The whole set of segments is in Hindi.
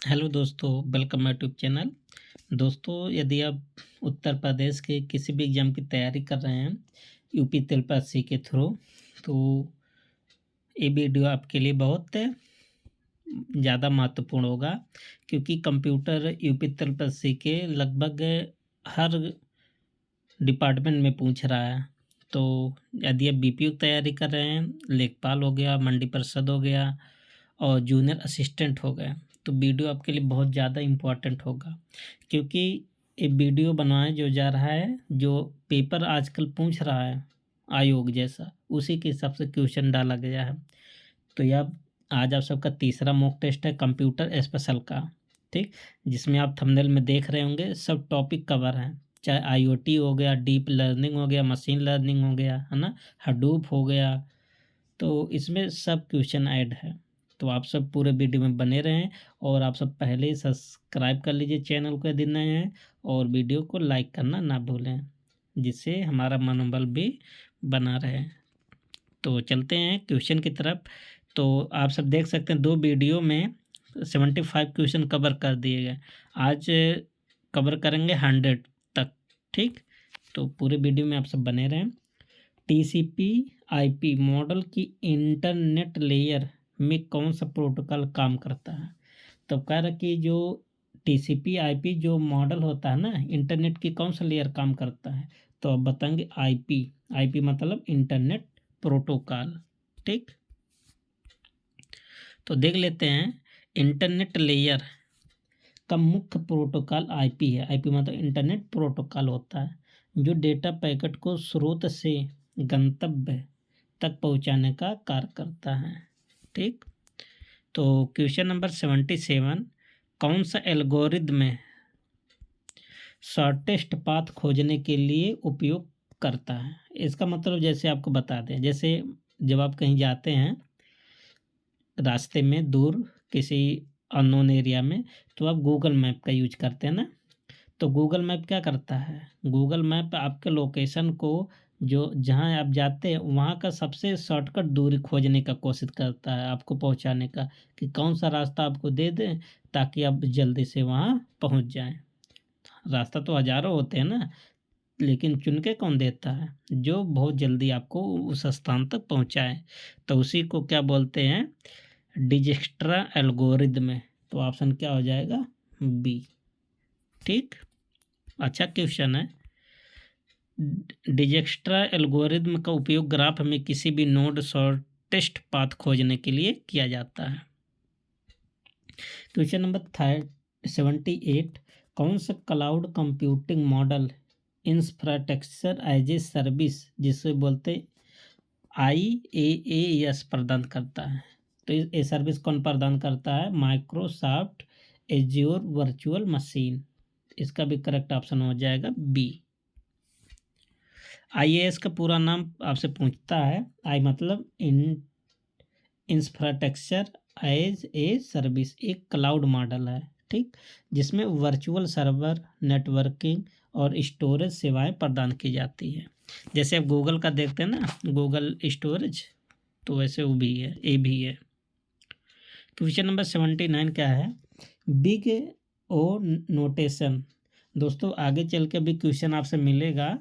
हेलो दोस्तों, वेलकम माय यूट्यूब चैनल। दोस्तों, यदि आप उत्तर प्रदेश के किसी भी एग्ज़ाम की तैयारी कर रहे हैं यूपी तिलपत के थ्रू, तो ये वीडियो आपके लिए बहुत ज़्यादा महत्वपूर्ण होगा, क्योंकि कंप्यूटर यूपी तिलपत के लगभग हर डिपार्टमेंट में पूछ रहा है। तो यदि आप बीपीओ की तैयारी कर रहे हैं, लेखपाल हो गया, मंडी परिषद हो गया और जूनियर असिस्टेंट हो गए, तो वीडियो आपके लिए बहुत ज़्यादा इम्पोर्टेंट होगा, क्योंकि ये वीडियो बनाया जो जा रहा है, जो पेपर आजकल पूछ रहा है आयोग जैसा, उसी के हिसाब से क्वेश्चन डाला गया है। तो यह आज आप सबका तीसरा मॉक टेस्ट है कंप्यूटर स्पेशल का, ठीक, जिसमें आप थंबनेल में देख रहे होंगे सब टॉपिक कवर हैं, चाहे आईओटी हो गया, डीप लर्निंग हो गया, मशीन लर्निंग हो गया, है ना, हडूप हो गया। तो इसमें सब क्वेश्चन ऐड है। तो आप सब पूरे वीडियो में बने रहें और आप सब पहले ही सब्सक्राइब कर लीजिए चैनल को यदि नए हैं, और वीडियो को लाइक करना ना भूलें, जिससे हमारा मनोबल भी बना रहे। तो चलते हैं क्वेश्चन की तरफ। तो आप सब देख सकते हैं दो वीडियो में 75 क्वेश्चन कवर कर दिए गए। आज कवर करेंगे 100 तक, ठीक। तो पूरे वीडियो में आप सब बने रहें। टीसीपी आईपी मॉडल की इंटरनेट लेयर में कौन सा प्रोटोकॉल काम करता है? तो कह रहा कि जो टीसीपी आईपी जो मॉडल होता है ना, इंटरनेट की कौन सा लेयर काम करता है? तो अब बताएंगे आईपी। आईपी मतलब इंटरनेट प्रोटोकॉल, ठीक। तो देख लेते हैं। इंटरनेट लेयर का मुख्य प्रोटोकॉल आईपी है। आईपी मतलब इंटरनेट प्रोटोकॉल होता है जो डेटा पैकेट को स्रोत से गंतव्य तक पहुंचाने का कार्य करता है, ठीक। तो क्वेश्चन नंबर 77, कौन सा एल्गोरिदम है शॉर्टेस्ट पाथ खोजने के लिए उपयोग करता है? इसका मतलब जैसे आपको बता दें, जैसे जब आप कहीं जाते हैं रास्ते में दूर किसी अननोन एरिया में, तो आप गूगल मैप का यूज करते हैं ना। तो गूगल मैप क्या करता है? गूगल मैप आपके लोकेशन को, जो जहाँ आप जाते हैं वहाँ का सबसे शॉर्टकट दूरी खोजने का कोशिश करता है आपको पहुँचाने का, कि कौन सा रास्ता आपको दे दें ताकि आप जल्दी से वहाँ पहुँच जाएं। रास्ता तो हज़ारों होते हैं ना, लेकिन चुन के कौन देता है? जो बहुत जल्दी आपको उस स्थान तक पहुँचाए। तो उसी को क्या बोलते हैं? डिजक्स्ट्रा एल्गोरिदम है। तो ऑप्शन क्या हो जाएगा? बी, ठीक। अच्छा क्वेश्चन है। डिजक्स्ट्रा एल्गोरिदम का उपयोग ग्राफ में किसी भी नोड शॉर्टेस्ट पाथ खोजने के लिए किया जाता है। क्वेश्चन नंबर 78, कौन सा cloud computing model infrastructure as a service, जिसे बोलते IaaS, प्रदान करता है? तो ये सर्विस कौन प्रदान करता है? Microsoft azure virtual machine. इसका भी करेक्ट ऑप्शन हो जाएगा बी। IaaS का पूरा नाम आपसे पूछता है। आई मतलब इंफ्रास्ट्रक्चर एज ए सर्विस, एक क्लाउड मॉडल है, ठीक, जिसमें वर्चुअल सर्वर, नेटवर्किंग और स्टोरेज सेवाएं प्रदान की जाती है। जैसे आप गूगल का देखते हैं ना, गूगल स्टोरेज, तो वैसे वो भी है, ए भी है। क्वेश्चन नंबर 79 क्या है? Big O notation. दोस्तों आगे चल के भी क्वेश्चन आपसे मिलेगा,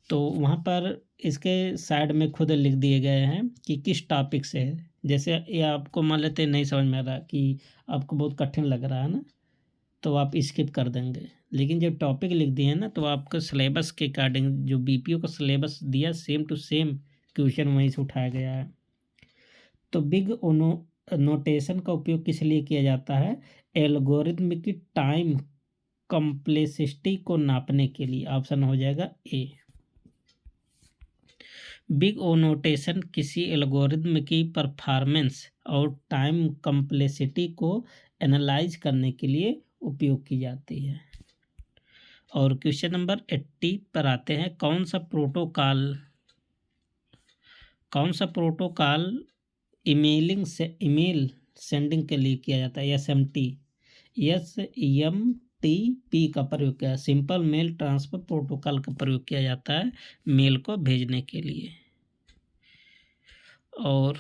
तो वहाँ पर इसके साइड में खुद लिख दिए गए हैं कि किस टॉपिक से है। जैसे ये आपको मान लेते नहीं समझ में आ रहा, कि आपको बहुत कठिन लग रहा है ना, तो आप स्किप कर देंगे। लेकिन जब टॉपिक लिख दिए हैं ना, तो आपको सिलेबस के अकॉर्डिंग जो बीपीओ का सिलेबस दिया, सेम टू सेम क्वेश्चन वहीं से उठाया गया है। तो बिग ओनो नोटेशन का उपयोग किस लिए किया जाता है? एल्गोरिथम की टाइम कॉम्प्लेक्सिटी को नापने के लिए। ऑप्शन हो जाएगा ए। बिग ओ नोटेशन किसी एल्गोरिथम की परफॉर्मेंस और टाइम कॉम्प्लेक्सिटी को एनालाइज करने के लिए उपयोग की जाती है। और क्वेश्चन नंबर 80 पर आते हैं। कौन सा प्रोटोकॉल ईमेल सेंडिंग के लिए किया जाता है? SMTP का प्रयोग किया, सिंपल मेल ट्रांसफर प्रोटोकॉल का प्रयोग किया जाता है मेल को भेजने के लिए। और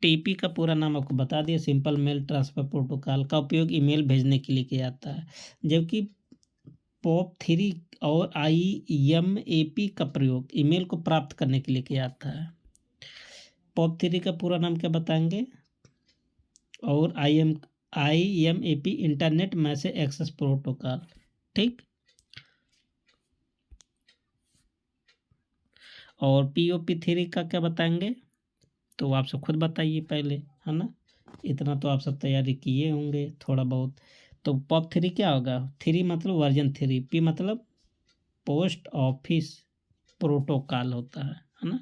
टीपी का पूरा नाम आपको बता दिया, सिंपल मेल ट्रांसफ़र प्रोटोकॉल का उपयोग ईमेल भेजने के लिए किया जाता है, जबकि POP3 और IMAP का प्रयोग ईमेल को प्राप्त करने के लिए किया जाता है। POP3 का पूरा नाम क्या बताएंगे, और IMAP internet message access protocol. ठीक, और POP3 का क्या बताएंगे, तो आप सब खुद बताइए पहले, है ना, इतना तो आप सब तैयारी किए होंगे थोड़ा बहुत। तो POP3 क्या होगा, 3 मतलब वर्जन 3, P मतलब पोस्ट ऑफिस प्रोटोकॉल होता है ना।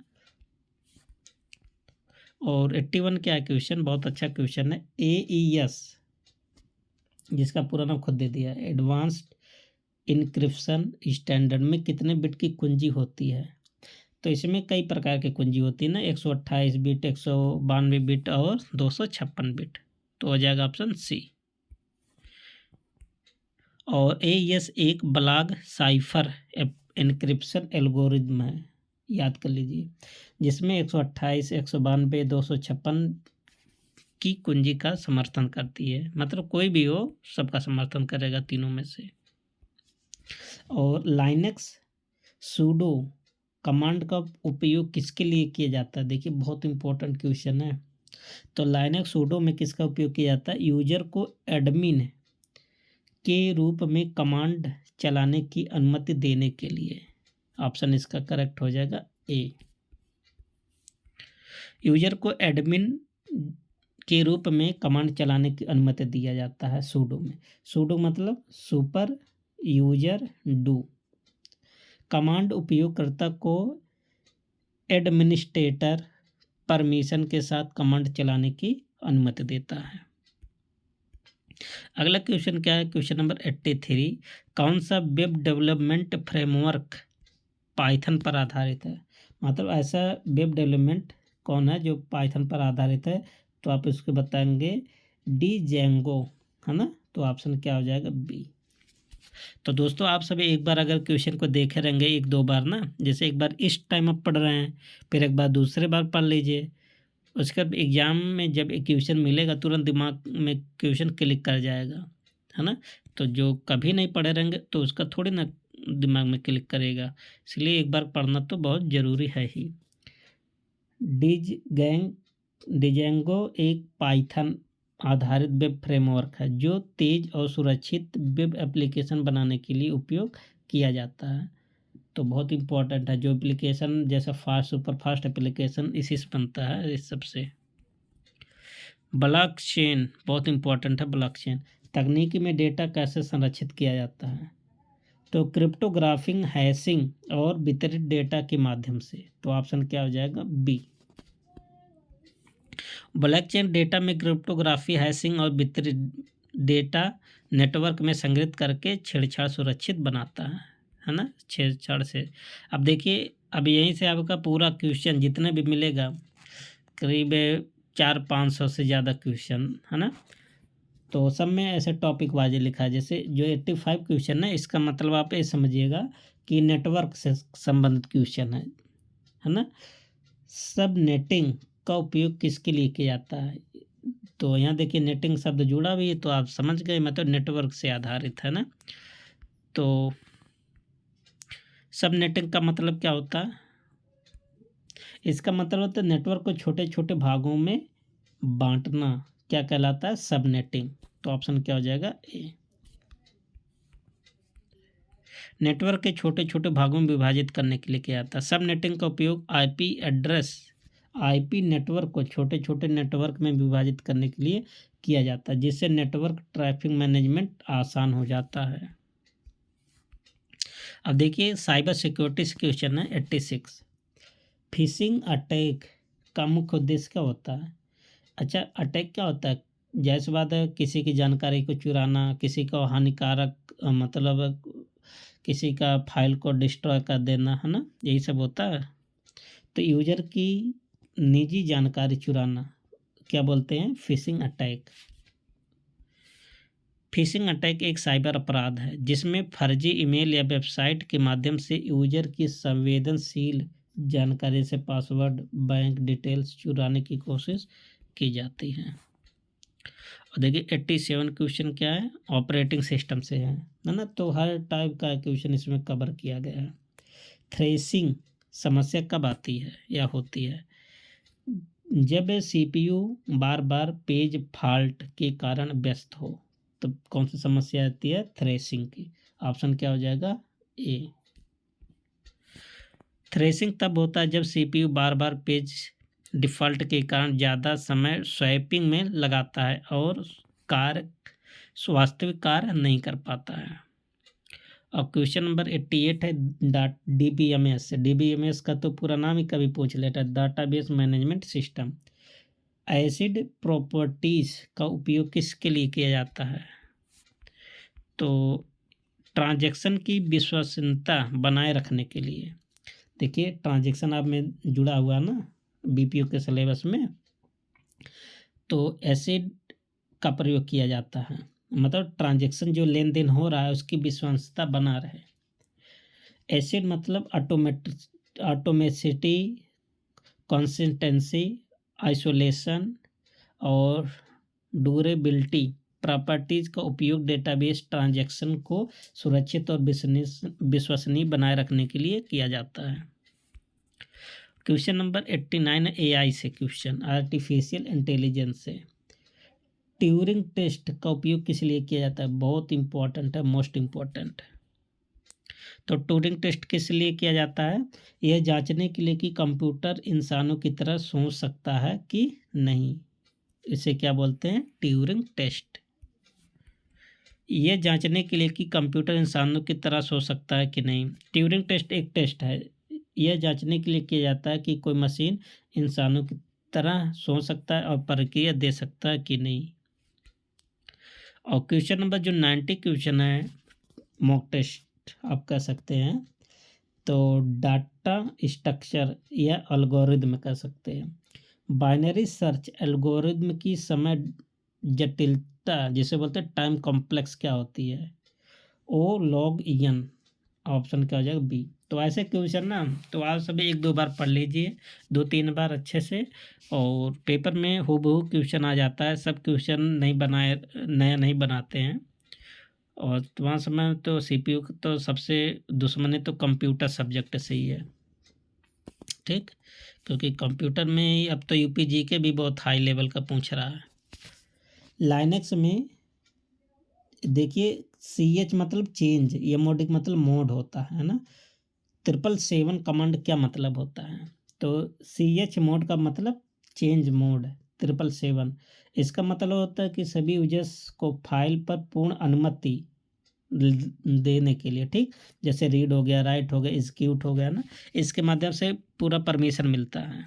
और 81 क्या है क्वेश्चन, बहुत अच्छा क्वेश्चन है, AES जिसका पूरा नाम खुद दे दिया, एडवांस्ड इनक्रिप्शन स्टैंडर्ड में कितने बिट की कुंजी होती है। तो इसमें कई प्रकार की कुंजी होती है ना, 128 बिट, 192 बिट और 256 बिट, तो हो जाएगा ऑप्शन सी। और AES एक ब्लॉक साइफर एन्क्रिप्शन एल्गोरिदम है, याद कर लीजिए, जिसमें 128, 192, 256 की कुंजी का समर्थन करती है, मतलब कोई भी हो सबका समर्थन करेगा तीनों में से। और लाइनक्स सूडो कमांड का उपयोग किसके लिए किया जाता है, देखिए बहुत इंपॉर्टेंट क्वेश्चन है। तो लाइनक्स सूडो में किसका उपयोग किया जाता है, यूजर को एडमिन के रूप में कमांड चलाने की अनुमति देने के लिए। ऑप्शन इसका करेक्ट हो जाएगा ए। यूजर को एडमिन के रूप में कमांड चलाने की अनुमति दिया जाता है सूडो में। सूडो मतलब सुपर यूजर डू, कमांड उपयोगकर्ता को एडमिनिस्ट्रेटर परमिशन के साथ कमांड चलाने की अनुमति देता है। अगला क्वेश्चन क्या है, क्वेश्चन नंबर 83, कौन सा वेब डेवलपमेंट फ्रेमवर्क पाइथन पर आधारित है, मतलब ऐसा वेब डेवलपमेंट कौन है जो पाइथन पर आधारित है, तो आप इसको बताएंगे डीजेंगो, है ना, तो ऑप्शन क्या हो जाएगा बी। तो दोस्तों आप सभी एक बार अगर क्वेश्चन को देखे रहेंगे एक दो बार ना, जैसे एक बार इस टाइम आप पढ़ रहे हैं, फिर एक बार दूसरे बार पढ़ लीजिए, उसके बाद एग्जाम में जब एक क्वेश्चन मिलेगा तुरंत दिमाग में क्वेश्चन क्लिक कर जाएगा, है ना। तो जो कभी नहीं पढ़े रहेंगे तो उसका थोड़ी ना दिमाग में क्लिक करेगा, इसलिए एक बार पढ़ना तो बहुत ज़रूरी है ही। डिजेंगो एक पाइथन आधारित वेब फ्रेमवर्क है जो तेज और सुरक्षित वेब एप्लीकेशन बनाने के लिए उपयोग किया जाता है। तो बहुत इंपॉर्टेंट है, जो एप्लीकेशन जैसा फास्ट सुपर फास्ट एप्लीकेशन इसी से बनता है, इस सबसे। ब्लॉकचेन बहुत इंपॉर्टेंट है, ब्लॉकचेन तकनीकी में डेटा कैसे संरक्षित किया जाता है, तो क्रिप्टोग्राफिंग, हैशिंग और वितरित डेटा के माध्यम से, तो ऑप्शन क्या हो जाएगा बी। ब्लॉकचेन डेटा में क्रिप्टोग्राफी, हैशिंग और वितरित डेटा नेटवर्क में संग्रहित करके छेड़छाड़ सुरक्षित बनाता है ना, छेड़छाड़ से। अब देखिए, अब यहीं से आपका पूरा क्वेश्चन जितने भी मिलेगा, करीब 400-500 से ज़्यादा क्वेश्चन, है ना, तो सब में ऐसे टॉपिक वाइज लिखा है। जैसे जो 85 क्वेश्चन है, इसका मतलब आप ये समझिएगा कि नेटवर्क से संबंधित क्वेश्चन है ना। सब नेटिंग का उपयोग किसके लिए किया जाता है, तो यहाँ देखिए नेटिंग शब्द जुड़ा भी है, तो आप समझ गए, मतलब नेटवर्क से आधारित है ना। तो सब नेटिंग का मतलब क्या होता है, इसका मतलब होता है नेटवर्क को छोटे छोटे भागों में बांटना, क्या कहलाता है, सब नेटिंग। तो ऑप्शन क्या हो जाएगा ए। नेटवर्क के छोटे छोटे भागों में विभाजित करने के लिए किया जाता है। सब नेटिंग का उपयोग आईपी नेटवर्क को छोटे छोटे नेटवर्क में विभाजित करने के लिए किया जाता है, जिससे नेटवर्क ट्रैफिक मैनेजमेंट आसान हो जाता है। अब देखिए साइबर सिक्योरिटी से क्वेश्चन है 86, फिशिंग अटैक का मुख्य उद्देश्य क्या होता है। अच्छा, अटैक क्या होता है, जैसे बात है किसी की जानकारी को चुराना, किसी को हानिकारक मतलब किसी का फाइल को डिस्ट्रॉय कर देना, है ना, यही सब होता है। तो यूजर की निजी जानकारी चुराना क्या बोलते हैं, फिशिंग अटैक। फिशिंग अटैक एक साइबर अपराध है जिसमें फर्जी ईमेल या वेबसाइट के माध्यम से यूजर की संवेदनशील जानकारी से पासवर्ड, बैंक डिटेल्स चुराने की कोशिश की जाती हैं। और देखिए 87 क्वेश्चन क्या है, ऑपरेटिंग सिस्टम से है ना, तो हर टाइप का क्वेश्चन इसमें कवर किया गया है। थ्रेसिंग समस्या कब आती है या होती है, जब सीपीयू बार बार पेज फॉल्ट के कारण व्यस्त हो, तो कौन सी समस्या आती है, थ्रेसिंग की। ऑप्शन क्या हो जाएगा, ए। थ्रेसिंग तब होता है जब सीपीयू बार बार पेज डिफ़ॉल्ट के कारण ज़्यादा समय स्वैपिंग में लगाता है और वास्तविक कार्य नहीं कर पाता है। और क्वेश्चन नंबर 88 है DBMS। DBMS का तो पूरा नाम ही कभी पूछ लेता है, database management system. Acid properties का उपयोग किसके लिए किया जाता है, तो ट्रांजैक्शन की विश्वसनीयता बनाए रखने के लिए। देखिए ट्रांजैक्शन आप में जुड़ा हुआ ना बीपीओ के सिलेबस में, तो एसिड का प्रयोग किया जाता है, मतलब ट्रांजैक्शन जो लेन देन हो रहा है उसकी विश्वसनीयता बना रहे। एसिड मतलब ऑटोमेसिटी, कंसिस्टेंसी, आइसोलेशन और ड्यूरेबिलिटी प्रॉपर्टीज का उपयोग डेटाबेस ट्रांजैक्शन को सुरक्षित और विश्वसनीय बनाए रखने के लिए किया जाता है। क्वेश्चन नंबर 89 एआई से क्वेश्चन, आर्टिफिशियल इंटेलिजेंस से। ट्यूरिंग टेस्ट का उपयोग किस लिए किया जाता है, बहुत इंपॉर्टेंट है, मोस्ट इम्पॉर्टेंट। तो ट्यूरिंग टेस्ट किस लिए किया जाता है, यह जांचने के लिए कि कंप्यूटर इंसानों की तरह सोच सकता है कि नहीं। इसे क्या बोलते हैं, ट्यूरिंग टेस्ट। यह जांचने के लिए कि कंप्यूटर इंसानों की तरह सोच सकता है कि नहीं। ट्यूरिंग टेस्ट एक टेस्ट है, यह जांचने के लिए किया जाता है कि कोई मशीन इंसानों की तरह सोच सकता है और प्रक्रिया दे सकता है कि नहीं। और क्वेश्चन नंबर जो 90 क्वेश्चन है, मॉक टेस्ट आप कह सकते हैं, तो डाटा स्ट्रक्चर या एल्गोरिदम कह सकते हैं। बाइनरी सर्च एल्गोरिदम की समय जटिलता जिसे बोलते हैं टाइम कॉम्प्लेक्स क्या होती है, ओ लॉग एन। ऑप्शन क्या हो जाएगा, बी। तो ऐसे क्वेश्चन ना तो आप सभी 1-2 बार पढ़ लीजिए, 2-3 बार अच्छे से, और पेपर में हूबहू क्वेश्चन आ जाता है। सब क्वेश्चन नहीं बनाए, नया नहीं बनाते हैं। और वहाँ समय तो सीपीयू तो सबसे दुश्मनी तो कंप्यूटर सब्जेक्ट से ही है, ठीक, क्योंकि कंप्यूटर में अब तो यूपीजी के भी बहुत हाई लेवल का पूछ रहा है। लाइनेक्स में देखिए CH मतलब चेंज, एमओडी मतलब मोड होता है ना। 777 कमांड क्या मतलब होता है, तो CH मोड का मतलब चेंज मोड। 777 इसका मतलब होता है कि सभी यूजर्स को फाइल पर पूर्ण अनुमति देने के लिए, ठीक, जैसे रीड हो गया, राइट हो गया, एग्जीक्यूट हो गया ना, इसके माध्यम से पूरा परमिशन मिलता है।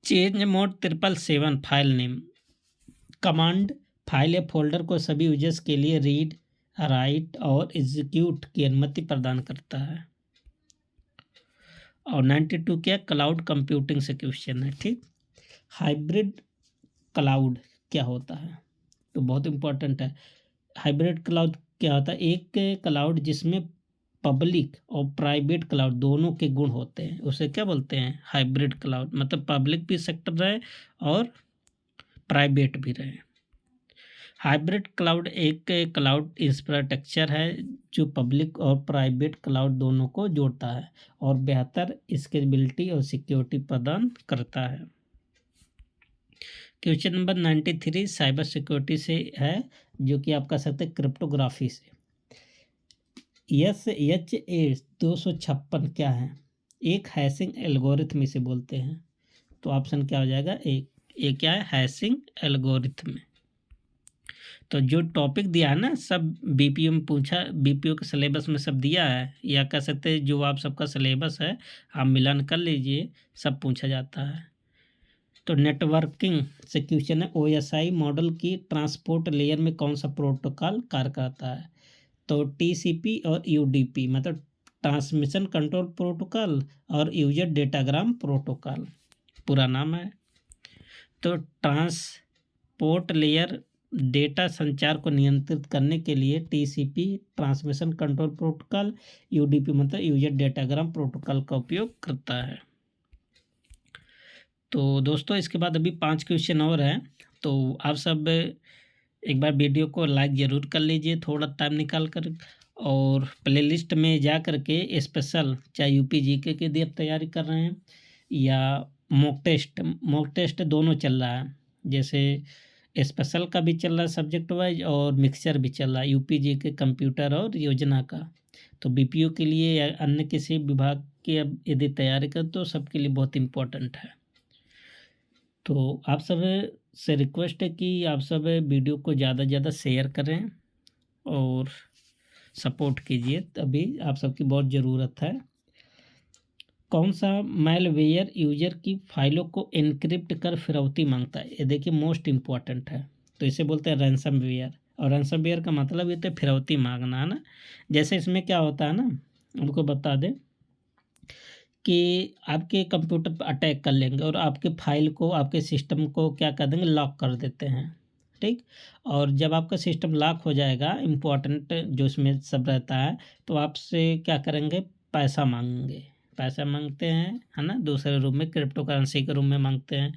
Change mode 777 file name command file या फोल्डर को सभी यूजर्स के लिए रीड, राइट और एग्जीक्यूट की अनुमति प्रदान करता है। और 92 क्या, क्लाउड कंप्यूटिंग से क्वेश्चन है, ठीक। हाइब्रिड क्लाउड क्या होता है, तो बहुत इंपॉर्टेंट है। हाइब्रिड क्लाउड क्या होता है, एक क्लाउड जिसमें पब्लिक और प्राइवेट क्लाउड दोनों के गुण होते हैं, उसे क्या बोलते हैं, हाइब्रिड क्लाउड। मतलब पब्लिक भी सेक्टर रहे और प्राइवेट भी रहे। हाइब्रिड क्लाउड एक क्लाउड इंफ्रास्ट्रक्चर है जो पब्लिक और प्राइवेट क्लाउड दोनों को जोड़ता है और बेहतर स्केलेबिलिटी और सिक्योरिटी प्रदान करता है। क्वेश्चन नंबर 93 साइबर सिक्योरिटी से है, जो कि आप कह सकते हैं क्रिप्टोग्राफी से। SHA 256 क्या है, एक हैशिंग एल्गोरिथम इसे बोलते हैं। तो ऑप्शन क्या हो जाएगा, एक क्या है, हैशिंग एल्गोरिथम। तो जो टॉपिक दिया है ना सब बीपीओ में पूछा, बीपीओ के सिलेबस में सब दिया है, या कह सकते हैं जो आप सबका सिलेबस है आप मिलान कर लीजिए, सब पूछा जाता है। तो नेटवर्किंग से क्वेश्चन है, OSI मॉडल की ट्रांसपोर्ट लेयर में कौन सा प्रोटोकॉल कार्य करता है, तो TCP और UDP मतलब ट्रांसमिशन कंट्रोल प्रोटोकॉल और यूजर डेटाग्राम प्रोटोकॉल पूरा नाम है। तो ट्रांसपोर्ट लेयर डेटा संचार को नियंत्रित करने के लिए TCP transmission control protocol, UDP मतलब यूजर डेटाग्राम प्रोटोकॉल का उपयोग करता है। तो दोस्तों इसके बाद अभी 5 क्वेश्चन और हैं, तो आप सब एक बार वीडियो को लाइक ज़रूर कर लीजिए थोड़ा टाइम निकाल कर, और प्लेलिस्ट में जा कर के स्पेशल, चाहे यूपी जीके के लिए आप तैयारी कर रहे हैं या मॉक टेस्ट दोनों चल रहा है। जैसे स्पेशल का भी चल रहा है सब्जेक्ट वाइज, और मिक्सचर भी चल रहा है यूपी जीके कंप्यूटर और योजना का। तो बीपीओ के लिए या अन्य किसी विभाग की अब यदि तैयारी करें तो सबके लिए बहुत इम्पोर्टेंट है। तो आप सब से रिक्वेस्ट है कि आप सब वीडियो को ज़्यादा से ज़्यादा शेयर करें और सपोर्ट कीजिए, अभी आप सबकी बहुत ज़रूरत है। कौन सा मैलवेयर यूजर की फाइलों को एन्क्रिप्ट कर फिरौती मांगता है? ये देखिए मोस्ट इम्पॉर्टेंट है। तो इसे बोलते हैं रैंसमवेयर, और रैंसमवेयर का मतलब ये तो फिरौती मांगना है ना। जैसे इसमें क्या होता है ना, उनको बता दें कि आपके कंप्यूटर पर अटैक कर लेंगे और आपके फाइल को, आपके सिस्टम को क्या कर देंगे, लॉक कर देते हैं, ठीक। और जब आपका सिस्टम लॉक हो जाएगा, इम्पोर्टेंट जो इसमें सब रहता है, तो आपसे क्या करेंगे, पैसा मांगेंगे। पैसा मांगते हैं, है ना, दूसरे रूम में, क्रिप्टो करेंसी के रूम में मांगते हैं।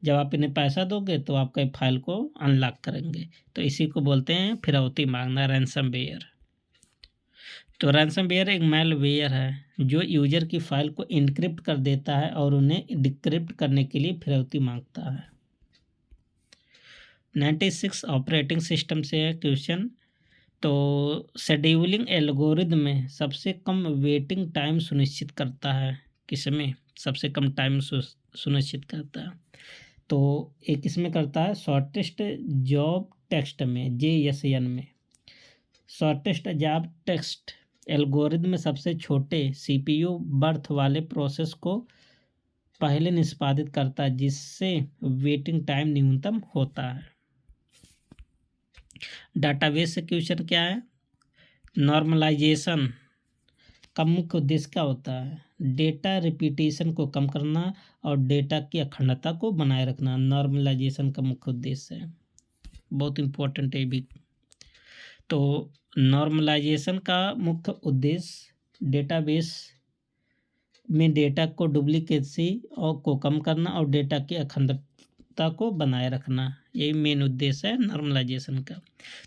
जब आप इन्हें पैसा दोगे तो आपका फाइल को अनलॉक करेंगे। तो इसी को बोलते हैं फिरौती मांगना, रैंसमवेयर। तो रैंसमवेयर एक मैलवेयर है जो यूजर की फाइल को इनक्रिप्ट कर देता है और उन्हें डिक्रिप्ट करने के लिए फिरौती मांगता है। 96 ऑपरेटिंग सिस्टम से है क्वेश्चन। तो शेड्यूलिंग एल्गोरिदम में सबसे कम वेटिंग टाइम सुनिश्चित करता है, किसमें सबसे कम टाइम सुनिश्चित करता है? तो एक इसमें करता है शॉर्टेस्ट जॉब टेक्स्ट में, JSN में। शॉर्टेस्ट जॉब टेक्स्ट एल्गोरिदम में सबसे छोटे CPU बर्थ वाले प्रोसेस को पहले निष्पादित करता है, जिससे वेटिंग टाइम न्यूनतम होता है। डाटाबेस से क्वेश्चन क्या है? नॉर्मलाइजेशन का मुख्य उद्देश्य क्या होता है? डेटा रिपीटेशन को कम करना और डेटा की अखंडता को बनाए रखना नॉर्मलाइजेशन का मुख्य उद्देश्य है। बहुत इम्पोर्टेंट है भी। तो नॉर्मलाइजेशन का मुख्य उद्देश्य डेटाबेस में डेटा को डुप्लीकेसी और को कम करना और डेटा की अखंडता को बनाए रखना, यही मेन उद्देश्य है नॉर्मलाइजेशन का।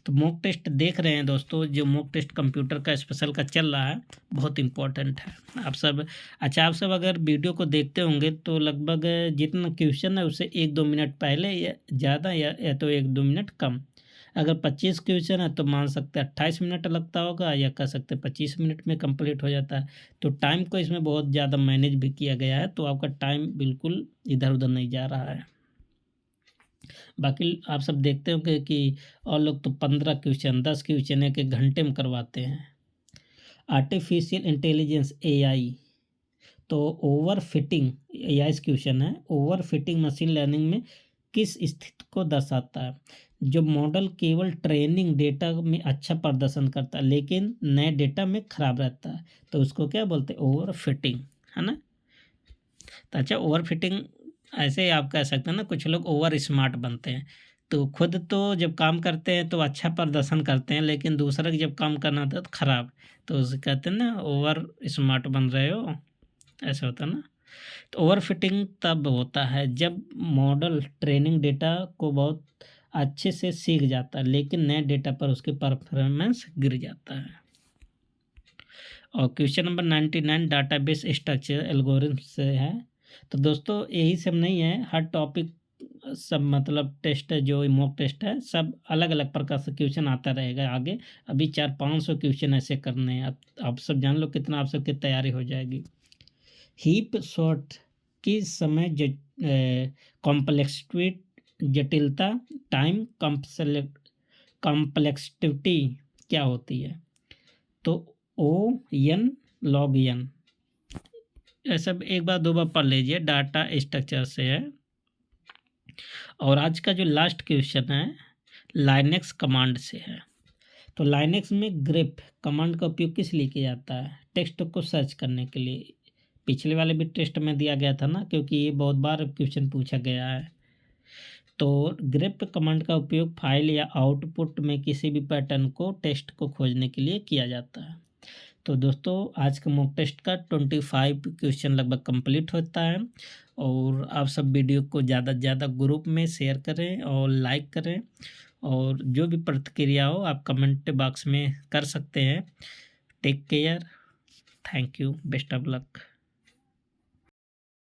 तो मॉक टेस्ट देख रहे हैं दोस्तों, जो मॉक टेस्ट कंप्यूटर का स्पेशल का चल रहा है, बहुत इम्पोर्टेंट है। आप सब आप सब अगर वीडियो को देखते होंगे तो लगभग जितना क्वेश्चन है उससे 1-2 मिनट पहले या ज़्यादा या तो 1-2 मिनट कम। अगर 25 क्वेश्चन है तो मान सकते हैं 28 मिनट लगता होगा, या कह सकते हैं 25 मिनट में कंप्लीट हो जाता है। तो टाइम को इसमें बहुत ज़्यादा मैनेज भी किया गया है, तो आपका टाइम बिल्कुल इधर उधर नहीं जा रहा है। बाकी आप सब देखते होंगे कि और लोग तो 15 क्वेश्चन 10 क्वेश्चन एक घंटे में करवाते हैं। आर्टिफिशियल इंटेलिजेंस AI, तो ओवर फिटिंग AI क्वेश्चन है, ओवर फिटिंग मशीन लर्निंग में किस स्थिति को दर्शाता है? जो मॉडल केवल ट्रेनिंग डेटा में अच्छा प्रदर्शन करता है लेकिन नए डेटा में खराब रहता है, तो उसको क्या बोलते हैं? ओवर फिटिंग, है ना। तो अच्छा, ओवर फिटिंग ऐसे आप कह सकते हैं ना, कुछ लोग ओवर स्मार्ट बनते हैं, तो खुद तो जब काम करते हैं तो अच्छा प्रदर्शन करते हैं, लेकिन दूसरा की जब काम करना था तो खराब, तो उसे कहते हैं ना ओवर स्मार्ट बन रहे हो, ऐसा होता है ना। तो ओवर फिटिंग तब होता है जब मॉडल ट्रेनिंग डेटा को बहुत अच्छे से सीख जाता है लेकिन नए डेटा पर उसकी परफॉर्मेंस गिर जाता है। और question number 99 database structure algorithm से है। तो दोस्तों यही सब नहीं है, हर टॉपिक सब मतलब टेस्ट है, जो मॉक टेस्ट है, सब अलग अलग प्रकार से क्वेश्चन आता रहेगा आगे। अभी 400-500 क्वेश्चन ऐसे करने हैं, आप सब जान लो कितना आप सबकी तैयारी हो जाएगी। हीप सॉर्ट की समय कॉम्प्लेक्सिटी, जटिलता, टाइम कॉम्प्लेक्सिटी क्या होती है? तो O(n) log n। ऐसा एक बार 2 बार पढ़ लीजिए, डाटा स्ट्रक्चर से है। और आज का जो लास्ट क्वेश्चन है लाइनेक्स कमांड से है। तो लाइनेक्स में ग्रेप कमांड का उपयोग किस लिए किया जाता है? टेक्स्ट को सर्च करने के लिए। पिछले वाले भी टेस्ट में दिया गया था ना, क्योंकि ये बहुत बार क्वेश्चन पूछा गया है। तो ग्रेप कमांड का उपयोग फाइल या आउटपुट में किसी भी पैटर्न को टेक्स्ट को खोजने के लिए किया जाता है। तो दोस्तों आज के मॉक टेस्ट का 25 क्वेश्चन लगभग कंप्लीट होता है। और आप सब वीडियो को ज़्यादा से ज़्यादा ग्रुप में शेयर करें और लाइक करें, और जो भी प्रतिक्रिया हो आप कमेंट बॉक्स में कर सकते हैं। Take care, thank you, best of luck.